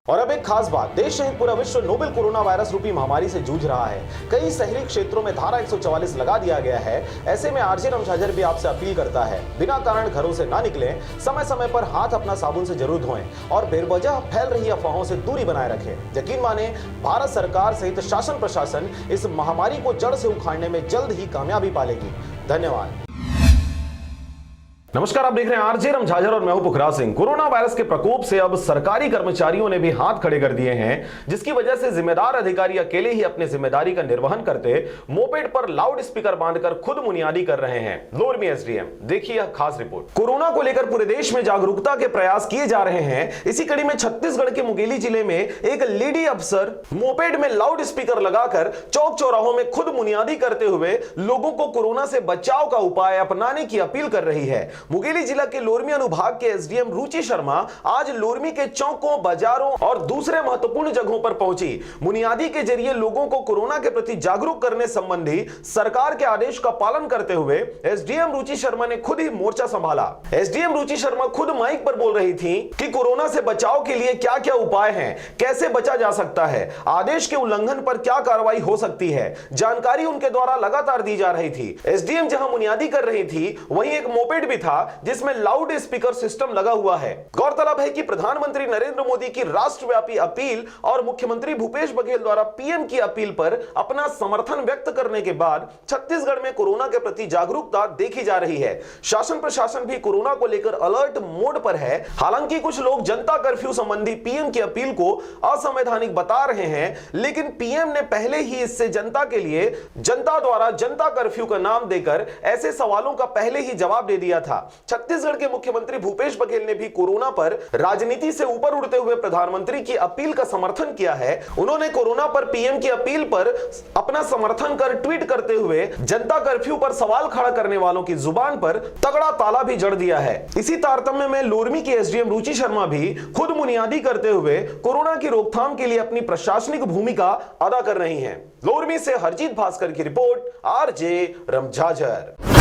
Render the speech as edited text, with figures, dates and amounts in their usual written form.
और अब एक खास बात, देश सहित पूरा विश्व नोवेल कोरोना वायरस रूपी महामारी से जूझ रहा है। कई शहरी क्षेत्रों में धारा 144 लगा दिया गया है। ऐसे में आरजे रमझाझर भी आपसे अपील करता है, बिना कारण घरों से ना निकलें, समय समय पर हाथ अपना साबुन से जरूर धोएं और बेवजह फैल रही अफवाहों से दूरी बनाए रखें। यकीन माने, भारत सरकार सहित शासन प्रशासन इस महामारी को जड़ से उखाड़ने में जल्द ही कामयाबी पालेगी। धन्यवाद। नमस्कार, आप देख रहे हैं आरजे रमझाझर और मैं हूं पुखराज सिंह। कोरोना वायरस के प्रकोप से अब सरकारी कर्मचारियों ने भी हाथ खड़े कर दिए हैं, जिसकी वजह से जिम्मेदार अधिकारी अकेले ही अपनी जिम्मेदारी का निर्वहन करते मोपेड पर लाउड स्पीकर बांधकर खुद बुनियादी कर रहे हैं। लोरमी एसडीएम, देखिए यह खास रिपोर्ट। कोरोना को लेकर पूरे देश में जागरूकता के प्रयास किए जा रहे हैं। इसी कड़ी में छत्तीसगढ़ के मुंगेली जिले में एक लेडी अफसर मोपेड में लाउड स्पीकर लगाकर चौक चौराहों में खुद बुनियादी करते हुए लोगों को कोरोना से बचाव का उपाय अपनाने की अपील कर रही है। मुंगेली जिला के लोरमी अनुभाग के एसडीएम रुचि शर्मा आज लोरमी के चौकों, बाजारों और दूसरे महत्वपूर्ण जगहों पर पहुंची। बुनियादी के जरिए लोगों को कोरोना के प्रति जागरूक करने संबंधी सरकार के आदेश का पालन करते हुए एसडीएम रुचि शर्मा ने खुद ही मोर्चा संभाला। एसडीएम रुचि शर्मा खुद माइक पर बोल रही थी कि कोरोना से बचाव के लिए क्या क्या उपाय हैं, कैसे बचा जा सकता है, आदेश के उल्लंघन पर क्या कार्रवाई हो सकती है, जानकारी उनके द्वारा लगातार दी जा रही थी। एसडीएम जहां बुनियादी कर रही थी, वहीं एक मोपेड भी था जिसमें लाउड स्पीकर सिस्टम लगा हुआ है। गौरतलब है कि प्रधानमंत्री नरेंद्र मोदी की राष्ट्रव्यापी अपील और मुख्यमंत्री भूपेश बघेल द्वारा पीएम की अपील पर अपना समर्थन व्यक्त करने के बाद छत्तीसगढ़ में कोरोना के प्रति जागरूकता देखी जा रही है। शासन प्रशासन भी कोरोना को लेकर अलर्ट मोड पर है। हालांकि कुछ लोग जनता कर्फ्यू संबंधी पीएम की अपील को असंवैधानिक बता रहे हैं, लेकिन पीएम ने पहले ही इससे जनता के लिए जनता द्वारा जनता कर्फ्यू का नाम देकर ऐसे सवालों का पहले ही जवाब दे दिया था। छत्तीसगढ़ के मुख्यमंत्री भूपेश बघेल ने भी कोरोना पर राजनीति से ऊपर उड़ते हुए प्रधानमंत्री की अपील का समर्थन किया है। उन्होंने कोरोना पर पीएम की अपील पर अपना समर्थन कर ट्वीट करते हुए जनता कर्फ्यू पर सवाल खड़ा करने वालों की जुबान पर तगड़ा ताला भी जड़ दिया है। इसी तारतम्य में लोरमी की एसडीएम रुचि शर्मा भी खुद बुनियादी करते हुए कोरोना की रोकथाम के लिए अपनी प्रशासनिक भूमिका अदा कर रही हैं। लोरमी से हरजीत भास्कर की रिपोर्ट, आरजे रमझाझर।